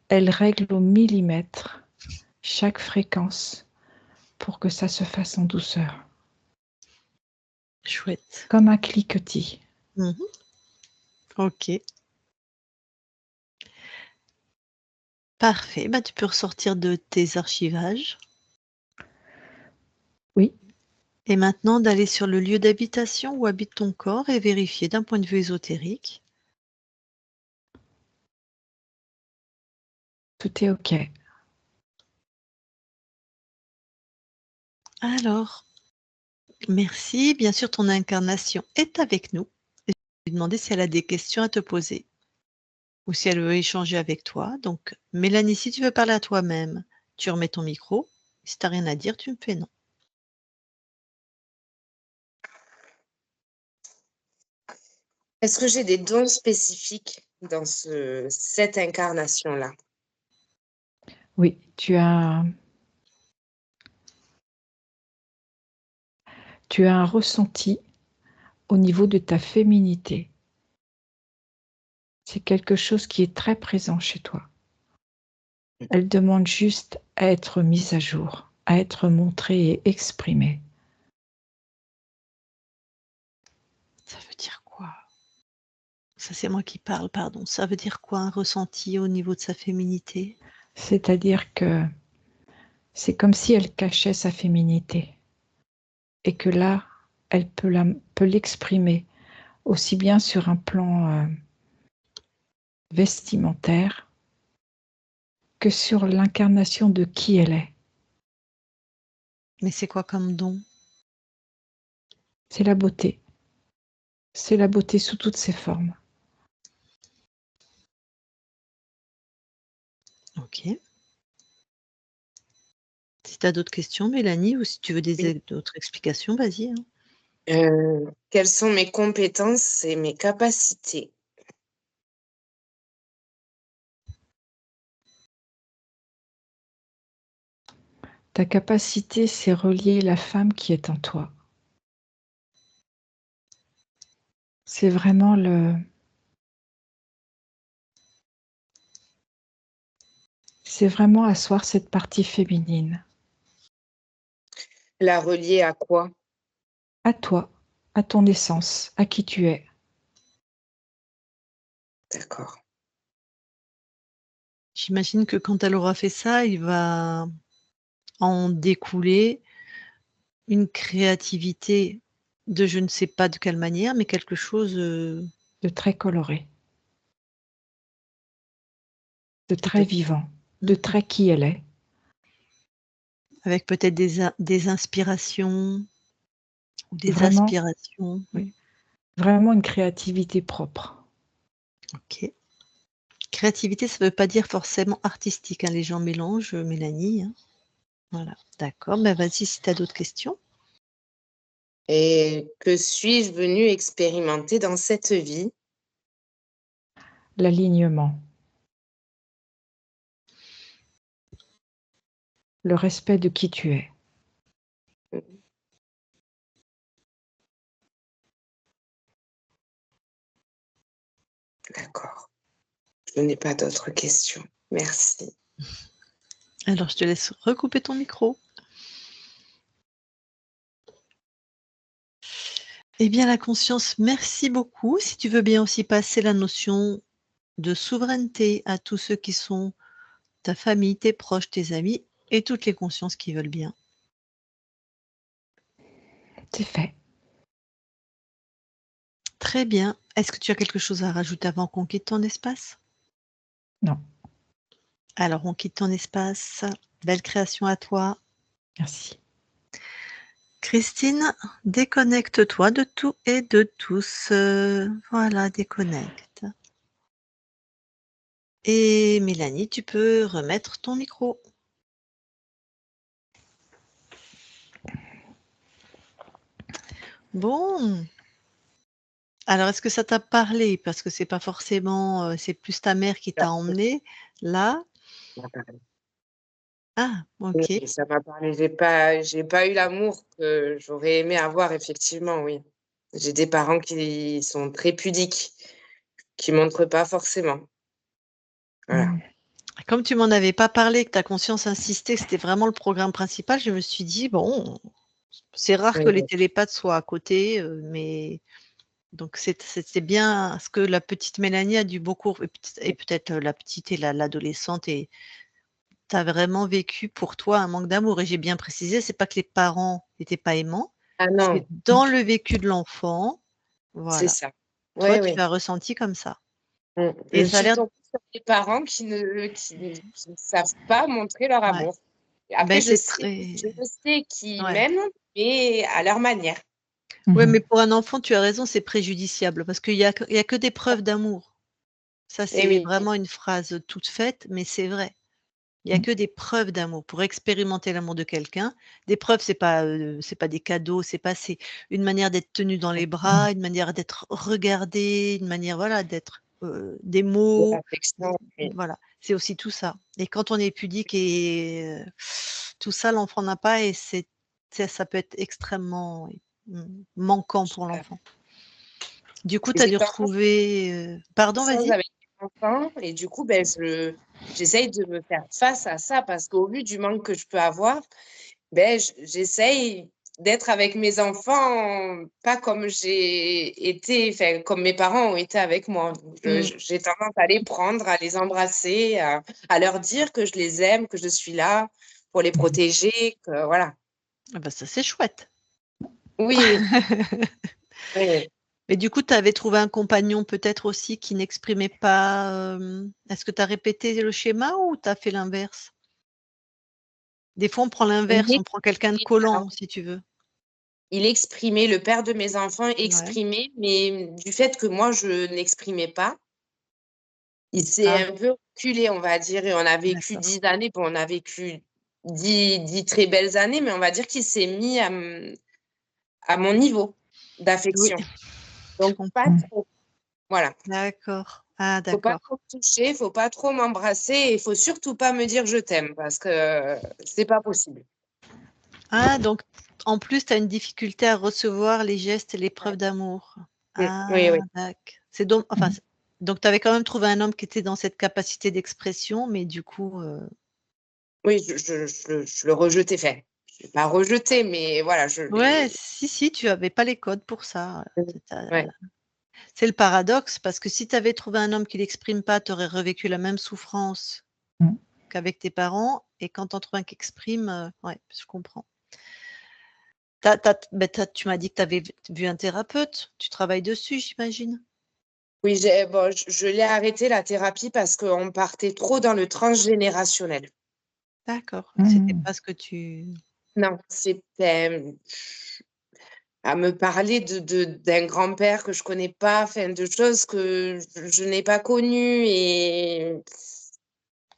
Elle règle au millimètre chaque fréquence pour que ça se fasse en douceur. Chouette. Comme un cliquetis. Mhm. Ok. Parfait. Bah, tu peux ressortir de tes archivages. Oui. Et maintenant, d'aller sur le lieu d'habitation où habite ton corps et vérifier d'un point de vue ésotérique. Tout est OK. Alors, merci. Bien sûr, ton incarnation est avec nous. Et je vais lui demander si elle a des questions à te poser ou si elle veut échanger avec toi. Donc, Mélanie, si tu veux parler à toi-même, tu remets ton micro. Si tu n'as rien à dire, tu me fais non. Est-ce que j'ai des dons spécifiques dans cette incarnation-là? Oui, tu as un ressenti au niveau de ta féminité. C'est quelque chose qui est très présent chez toi. Elle demande juste à être mise à jour, à être montrée et exprimée. Ça veut dire quoi? Ça, c'est moi qui parle, pardon. Ça veut dire quoi un ressenti au niveau de sa féminité? C'est-à-dire que c'est comme si elle cachait sa féminité et que là, elle peut l'exprimer aussi bien sur un plan vestimentaire que sur l'incarnation de qui elle est. Mais c'est quoi comme don? C'est la beauté. C'est la beauté sous toutes ses formes. Ok. Si tu as d'autres questions, Mélanie, ou si tu veux d'autres explications, vas-y, hein. Quelles sont mes compétences et mes capacités? Ta capacité, c'est relier la femme qui est en toi. C'est vraiment asseoir cette partie féminine. La relier à quoi? À toi, à ton essence, à qui tu es. D'accord. J'imagine que quand elle aura fait ça, il va en découler une créativité de je ne sais pas de quelle manière, mais quelque chose, De très coloré, de très peut-être vivant, de très qui elle est. avec peut-être des inspirations ou des Vraiment, aspirations. oui, vraiment une créativité propre. OK. Créativité, ça ne veut pas dire forcément artistique, hein, les gens mélangent, Mélanie, hein. Voilà, d'accord, ben vas-y si tu as d'autres questions. Et que suis-je venue expérimenter dans cette vie? L'alignement, le respect de qui tu es. D'accord. Je n'ai pas d'autres questions. Merci. Alors je te laisse recouper ton micro. Eh bien la conscience, merci beaucoup. Si tu veux bien aussi passer la notion de souveraineté à tous ceux qui sont ta famille, tes proches, tes amis et toutes les consciences qui veulent bien. C'est fait. Très bien. Est-ce que tu as quelque chose à rajouter avant qu'on quitte ton espace? Non, Alors, on quitte ton espace. Belle création à toi. merci. Christine, déconnecte-toi de tout et de tous. Voilà, déconnecte. Et Mélanie, tu peux remettre ton micro. Bon. Alors, est-ce que ça t'a parlé? Parce que c'est pas forcément, c'est plus ta mère qui t'a emmené là? Ah, OK. Oui, ça m'a parlé. J'ai pas eu l'amour que j'aurais aimé avoir, effectivement, oui. J'ai des parents qui sont très pudiques, qui montrent pas forcément. Voilà. Mmh. Comme tu m'en avais pas parlé, que ta conscience insistait que c'était vraiment le programme principal, je me suis dit: «Bon, c'est rare que Oui, les oui. télépathes soient à côté, mais» donc c'était bien ce que la petite Mélanie a dû beaucoup et peut-être la petite et l'adolescente et tu as vraiment vécu pour toi un manque d'amour et j'ai bien précisé, c'est pas que les parents n'étaient pas aimants, Ah c'est non, dans le vécu de l'enfant, c'est voilà. ça. Toi, Oui, tu oui. l'as ressenti comme ça Je et ça a suis l'air tombée sur des parents qui ne savent pas montrer leur ouais, amour. Après, ben c'est très je sais qu'ils ouais. m'aiment, mais à leur manière. Ouais, Mmh. mais pour un enfant, tu as raison, c'est préjudiciable parce qu'il y a que des preuves d'amour. Ça, Et c'est oui, vraiment une phrase toute faite, mais c'est vrai. Il y a Mmh. que des preuves d'amour. Pour expérimenter l'amour de quelqu'un, des preuves, c'est pas des cadeaux, c'est une manière d'être tenu dans les bras, une manière d'être regardé, une manière, voilà, d'être, des de mots, l'affection, oui. voilà, c'est aussi tout ça et quand on est pudique et tout ça, l'enfant n'a pas et ça peut être extrêmement, oui, manquant pour l'enfant. Du coup, tu as J'ai dû tendance retrouver, pardon, sens vas-y? avec les enfants et du coup, j'essaye de me faire face à ça parce qu'au vu du manque que je peux avoir, j'essaye d'être avec mes enfants, pas comme j'ai été, enfin, comme mes parents ont été avec moi. Mmh. J'ai tendance à les prendre, à les embrasser, à leur dire que je les aime, que je suis là pour les Mmh. protéger, que voilà. Ah bah, ça, c'est chouette. Oui, oui, oui, oui. Mais du coup, tu avais trouvé un compagnon peut-être aussi qui n'exprimait pas, est-ce que tu as répété le schéma ou tu as fait l'inverse? Des fois, on prend l'inverse, Il on prend quelqu'un de alors, collant, si tu veux. il exprimait, le père de mes enfants Ouais, exprimait, mais du fait que moi je n'exprimais pas, il s'est ah, un peu reculé, on va dire, et on a vécu d'accord. 10 années. Bon, on a vécu 10 très belles années, mais on va dire qu'il s'est mis à mon niveau Oui, d'affection. je Donc pas comprends. Mmh. trop, voilà. D'accord. Ah Faut pas d'accord. trop me toucher, faut pas trop m'embrasser et il faut surtout pas me dire: «Je t'aime» parce que c'est pas possible. Ah donc en plus, tu as une difficulté à recevoir les gestes et les Ouais. preuves d'amour. Oui, Ah oui. c'est donc enfin, Mmh. donc tu avais quand même trouvé un homme qui était dans cette capacité d'expression, mais du coup, Oui, je le rejetais, enfin, je l'ai pas rejeté, mais voilà, je ouais, l'ai si, si, tu avais pas les codes pour ça, ouais. c'est le paradoxe parce que si tu avais trouvé un homme qui l'exprime pas, tu aurais revécu la même souffrance Mmh. qu'avec tes parents et quand tu en trouves un qui exprime, ouais, je comprends. Tu m'as dit que tu avais vu un thérapeute, tu travailles dessus, j'imagine? Oui, je l'ai arrêté la thérapie parce qu'on partait trop dans le transgénérationnel. D'accord, c'était Mmh. pas ce que tu Non, c'était, à me parler d'un grand-père que je connais pas, enfin de choses que je n'ai pas connues et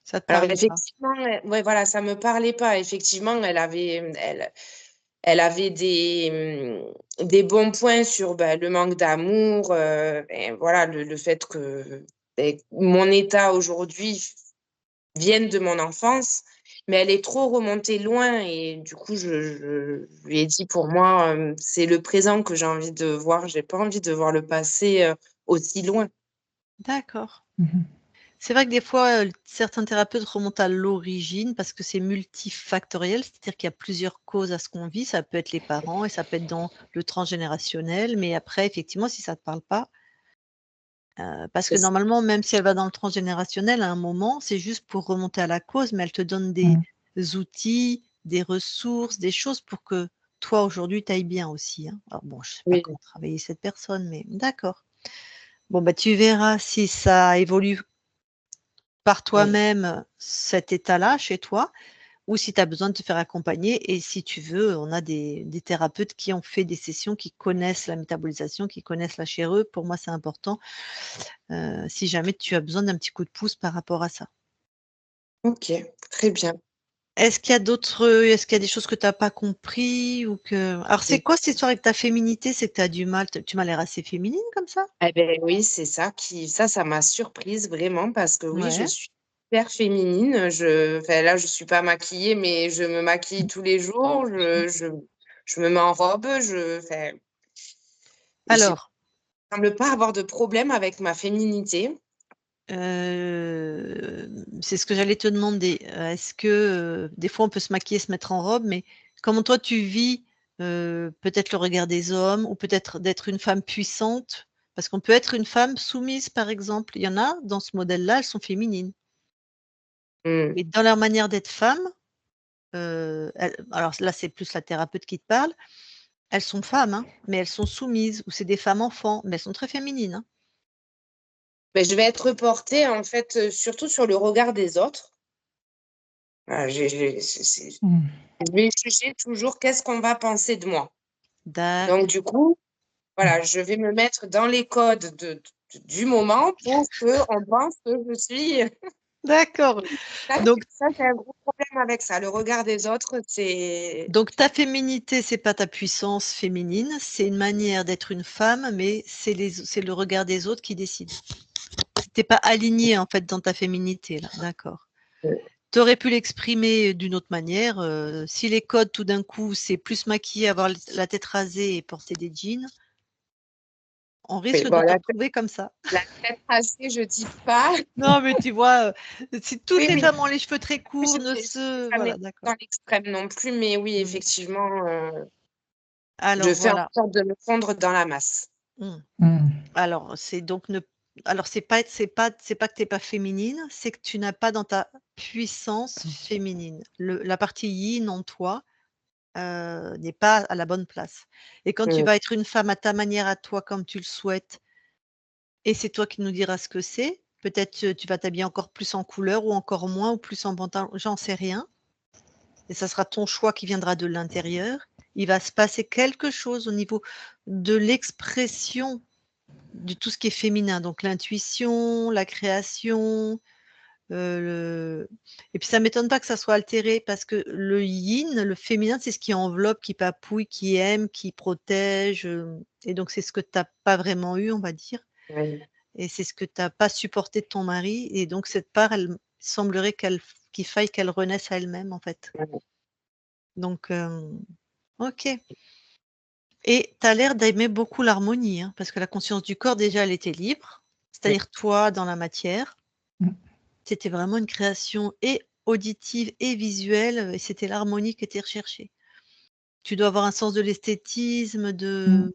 ça te alors parlait pas? effectivement, ouais, voilà, ça me parlait pas. Effectivement, elle avait des bons points sur, bah, le manque d'amour, et voilà, le fait que, mon état aujourd'hui vienne de mon enfance, mais elle est trop remontée loin et du coup, je lui ai dit: «Pour moi, c'est le présent que j'ai envie de voir, j'ai pas envie de voir le passé, aussi loin». D'accord. Mmh. C'est vrai que des fois, certains thérapeutes remontent à l'origine parce que c'est multifactoriel, c'est-à-dire qu'il y a plusieurs causes à ce qu'on vit. Ça peut être les parents et ça peut être dans le transgénérationnel, mais après effectivement, si ça ne te parle pas, Parce que C'est ça. normalement, même si elle va dans le transgénérationnel, à un moment, c'est juste pour remonter à la cause, mais elle te donne des outils, des ressources, des choses pour que toi, aujourd'hui, tu ailles bien aussi, hein. Alors bon, je sais pas Oui, comment travailler cette personne, mais d'accord. Bon, bah, tu verras si ça évolue par oui. toi-même, cet état-là, chez toi, ou si tu as besoin de te faire accompagner et si tu veux, on a des thérapeutes qui ont fait des sessions, qui connaissent la métabolisation, qui connaissent la chère. Pour moi, c'est important, si jamais tu as besoin d'un petit coup de pouce par rapport à ça. OK, très bien. Est-ce qu'il y a des choses que tu as pas compris ou que alors c'est Et quoi cette histoire avec ta féminité? C'est que tu as du mal, tu m'as l'air assez féminine comme ça? eh beh, oui, c'est ça ça m'a surprise vraiment parce que oui, je Ouais. suis hyper féminine. Enfin là, je suis pas maquillée, mais je me maquille tous les jours. Je me mets en robe, enfin et j'ai Alors, semble pas avoir de problème avec ma féminité. c'est ce que j'allais te demander. Est-ce que, des fois on peut se maquiller, se mettre en robe, mais comment toi tu vis, peut-être le regard des hommes ou peut-être d'être une femme puissante? Parce qu'on peut être une femme soumise, par exemple. Il y en a dans ce modèle-là, elles sont féminines. Mmh. Mais dans leur manière d'être femme, elles alors là, c'est plus la thérapeute qui te parle, elles sont femmes, hein, mais elles sont soumises ou c'est des femmes enfants, mais elles sont très féminines, hein. Beh, je vais être portée en fait, surtout sur le regard des autres. Voilà, Mmh. je vais juger toujours qu'est-ce qu'on va penser de moi. Donc D'accord. du coup, voilà, je vais me mettre dans les codes du moment pour qu'on pense que je suis D'accord. ça Donc ça, j'ai un gros problème avec ça. Le regard des autres, c'est donc ta féminité, c'est pas ta puissance féminine, c'est une manière d'être une femme, mais c'est le regard des autres qui décide. Tu es pas alignée, en fait, dans ta féminité là, d'accord. Tu aurais pu l'exprimer d'une autre manière, si les codes tout d'un coup, c'est plus maquillée, avoir la tête rasée et porter des jeans, on oui, risque de bon te retrouver comme ça. la tête rasée, je dis pas. Non, mais tu vois, si toutes Oui, les oui, femmes ont les cheveux très courts, ne je vais se jamais voilà, d'accord. dans l'extrême non plus, mais oui, Mmh. effectivement, je Alors fais en voilà. sorte de me fondre dans la masse. Mmh. Mmh. Alors c'est donc ne alors c'est pas que tu es pas féminine, c'est que tu n'as pas dans ta puissance féminine. La partie yin en toi, n'est pas à la bonne place et quand tu Mmh, vas être une femme à ta manière, à toi, comme tu le souhaites et c'est toi qui nous diras ce que c'est, peut-être, tu vas t'habiller encore plus en couleur ou encore moins ou plus en pantalon, j'en sais rien. Et ça sera ton choix qui viendra de l'intérieur. Il va se passer quelque chose au niveau de l'expression de tout ce qui est féminin, donc l'intuition, la création, le et puis ça m'étonne pas que ça soit altéré parce que le yin, le féminin, c'est ce qui enveloppe, qui papouille, qui aime, qui protège, et donc c'est ce que tu as pas vraiment eu, on va dire oui, et c'est ce que tu as pas supporté de ton mari et donc cette part, elle semblerait qu'il faille qu'elle renaisse à elle-même, en fait. mmh, Donc OK. Et tu as l'air d'aimer beaucoup l'harmonie, hein, parce que la conscience du corps déjà elle était libre, oui. c'est-à-dire toi dans la matière. Mmh. C'était vraiment une création et auditive et visuelle, et c'était l'harmonie qui était recherchée. Tu dois avoir un sens de l'esthétisme, Mmh.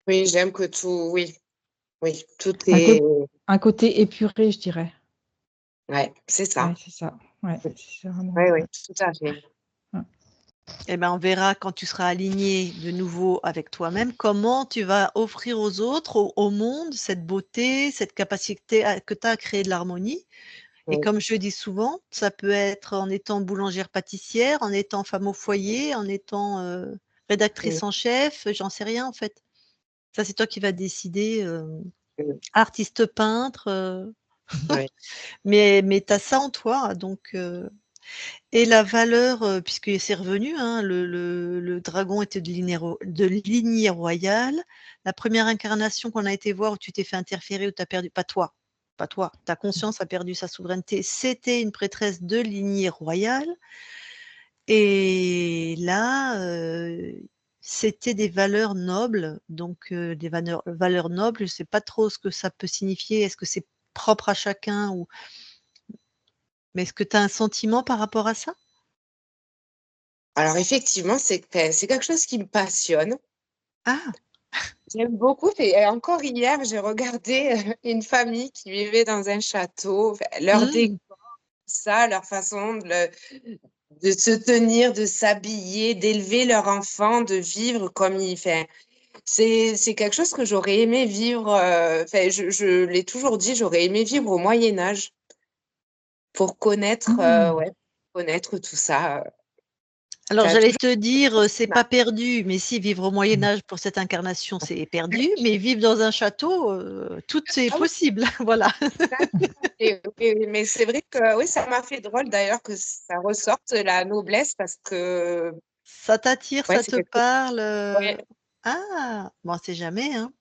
Oui, j'aime que tout oui, oui, tout Un cô est un côté épuré, je dirais. ouais, c'est Ouais, ça. c'est ça. Ouais, Mmh, c'est vraiment oui, oui, ouais, tout à fait. ouais. et ben, on verra quand tu seras aligné de nouveau avec toi-même, comment tu vas offrir aux autres, au monde, cette beauté, cette capacité à que tu as à créer de l'harmonie. Et Mmh, comme je dis souvent, ça peut être en étant boulangère-pâtissière, en étant femme au foyer, en étant, mmh, rédactrice en chef, j'en sais rien en fait. Ça, c'est toi qui vas décider, mmh, artiste peintre, ouais, mais tu as ça en toi donc et la valeur, puisque c'est revenu, hein, le dragon était de lignée royale. La première incarnation qu'on a été voir où tu t'es fait interférer, où tu as perdu pas toi, ta conscience a perdu sa souveraineté, c'était une prêtresse de lignée royale et là, c'était des valeurs nobles, donc des valeurs nobles, je sais pas trop ce que ça peut signifier. Est-ce que c'est propre à chacun ou mais est-ce que tu as un sentiment par rapport à ça? alors effectivement, c'est quelque chose qui me passionne. Ah! J'aime beaucoup. Et encore hier, j'ai regardé une famille qui vivait dans un château. Enfin, leur décor, Mmh. ça, leur façon de se tenir, de s'habiller, d'élever leur enfant, de vivre comme il fait. C'est quelque chose que j'aurais aimé vivre. Enfin, je l'ai toujours dit, j'aurais aimé vivre au Moyen Âge pour connaître, Mmh. ouais, connaître tout ça. Alors Ça a j'allais toujours te dire, c'est été pas perdu, mais si vivre au Moyen Âge pour cette incarnation, c'est perdu, mais vivre dans un château, tout est ah oui, possible, voilà. ça, oui, oui, mais c'est vrai que oui, ça m'a fait drôle d'ailleurs que ça ressorte la noblesse parce que Ça t'attire, ouais, ça c'est te quelque chose. parle, Ouais. Ah! Bon, on sait jamais, hein.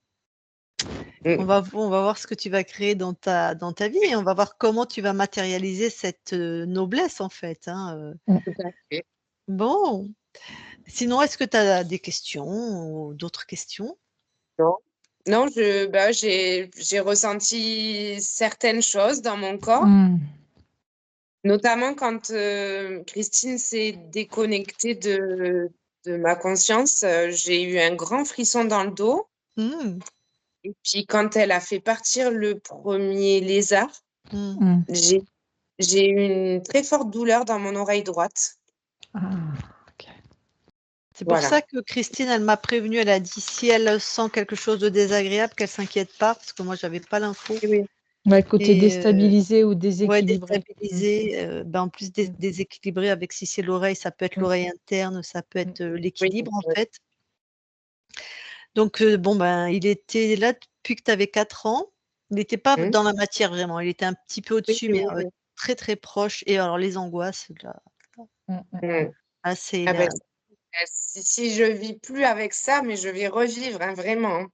Mm, On va voir ce que tu vas créer dans ta vie et on va voir comment tu vas matérialiser cette, noblesse en fait, hein, tout à fait. Bon, sinon est-ce que tu as des questions ou d'autres questions? Non, non, j'ai ressenti certaines choses dans mon corps, Mmh. notamment quand Christine s'est déconnectée de ma conscience. J'ai eu un grand frisson dans le dos. Mmh. Et puis quand elle a fait partir le premier lézard, Mmh. Mmh. j'ai j'ai eu une très forte douleur dans mon oreille droite. Ah, OK. C'est pour Voilà. ça que Christine, elle m'a prévenue, elle a dit: «Si elle sent quelque chose de désagréable, qu'elle s'inquiète pas», parce que moi j'avais pas l'info Oui, oui. Ouais, côté et déstabilisé ou ouais déséquilibré. Mmh. déstabilisée, en plus Mmh. déséquilibrée avec si c'est l'oreille, ça peut être Mmh. l'oreille interne, ça peut Mmh. être, Oui, l'équilibre en oui. fait. Donc bon, ben, il était là depuis que tu avais 4 ans. Il était pas Mmh. dans la matière vraiment, il était un petit peu Oui, au-dessus, oui, mais oui. très, très proche et alors les angoisses là, Mmh, mmh, mmh. Mmh. là c'est Ah ben, là si je vis plus avec ça, mais je vais revivre, hein, vraiment, hein.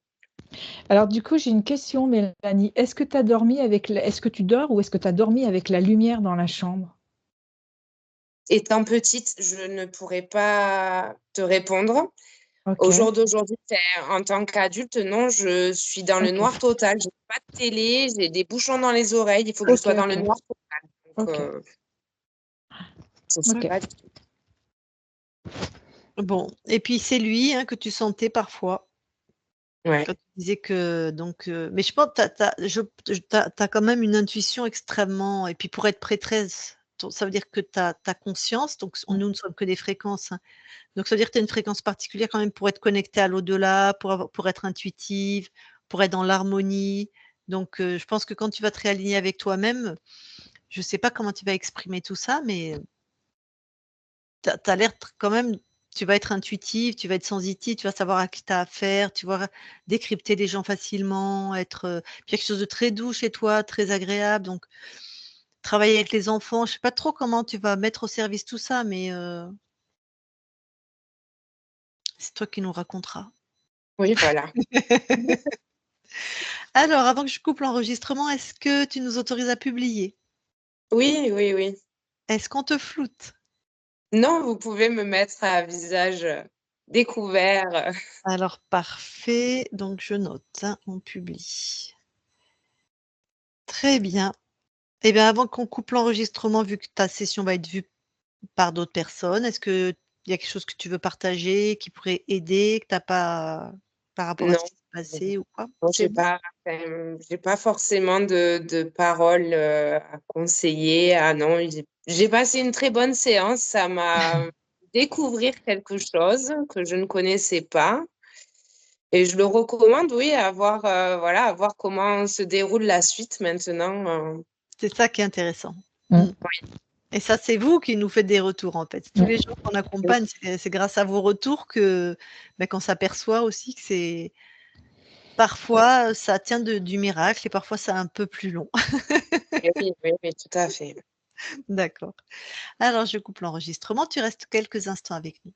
Alors du coup, j'ai une question, Mélanie. Est-ce que tu dors ou est-ce que tu as dormi avec la lumière dans la chambre? Étant petite, je ne pourrais pas te répondre. Au OK, jour d'aujourd'hui, en tant qu'adulte, non, je suis dans le noir OK. total. J'ai pas de télé, j'ai des bouchons dans les oreilles, il faut que je OK, sois dans le OK. noir total. Donc, OK, je sais OK. pas du tout. bon et puis c'est lui, hein, que tu sentais parfois Ouais. quand tu disais que donc mais je pense que tu as quand même une intuition extrêmement et puis pour être prêtresse, ça veut dire que tu as conscience, donc Mmh. nous ne sommes que des fréquences, hein. Donc ça veut dire que tu as une fréquence particulière quand même pour être connectée à l'au-delà, pour être intuitive, pour être dans l'harmonie. Donc je pense que quand tu vas te réaligner avec toi-même, je sais pas comment tu vas exprimer tout ça, mais tu as l'air quand même tu vas être intuitive, tu vas être sensitive, tu vas savoir à qui tu as affaire, tu vas décrypter les gens facilement, être, puis quelque chose de très doux chez toi, très agréable, donc travailler avec les enfants, je sais pas trop comment tu vas mettre au service tout ça, mais c'est toi qui nous raconteras. Oui, voilà. Alors, avant que je coupe l'enregistrement, est-ce que tu nous autorises à publier? Oui, oui, oui. Est-ce qu'on te floute? Non, vous pouvez me mettre à visage, découvert. Alors parfait, donc je note, hein, on publie. Très bien. Eh bien, avant qu'on coupe l'enregistrement, vu que ta session va être vue par d'autres personnes, est-ce qu'il y a quelque chose que tu veux partager, qui pourrait aider, que tu as pas par rapport à ce Non, qui s'est passé ou quoi? non, C'est bon? j'ai pas forcément de paroles, à conseiller. Ah non, j'ai passé une très bonne séance. Ça m'a découvrir quelque chose que je ne connaissais pas et je le recommande, oui, à voir, voilà, à voir comment se déroule la suite maintenant, C'est ça qui est intéressant. Mmh. Mmh. Et ça, c'est vous qui nous faites des retours, en fait. Tous les Mmh. gens qu'on accompagne, c'est grâce à vos retours que, qu'on s'aperçoit aussi que c'est parfois, ça tient de du miracle et parfois c'est un peu plus long. oui, oui, oui, oui, tout à fait. D'accord. Alors je coupe l'enregistrement, tu restes quelques instants avec nous.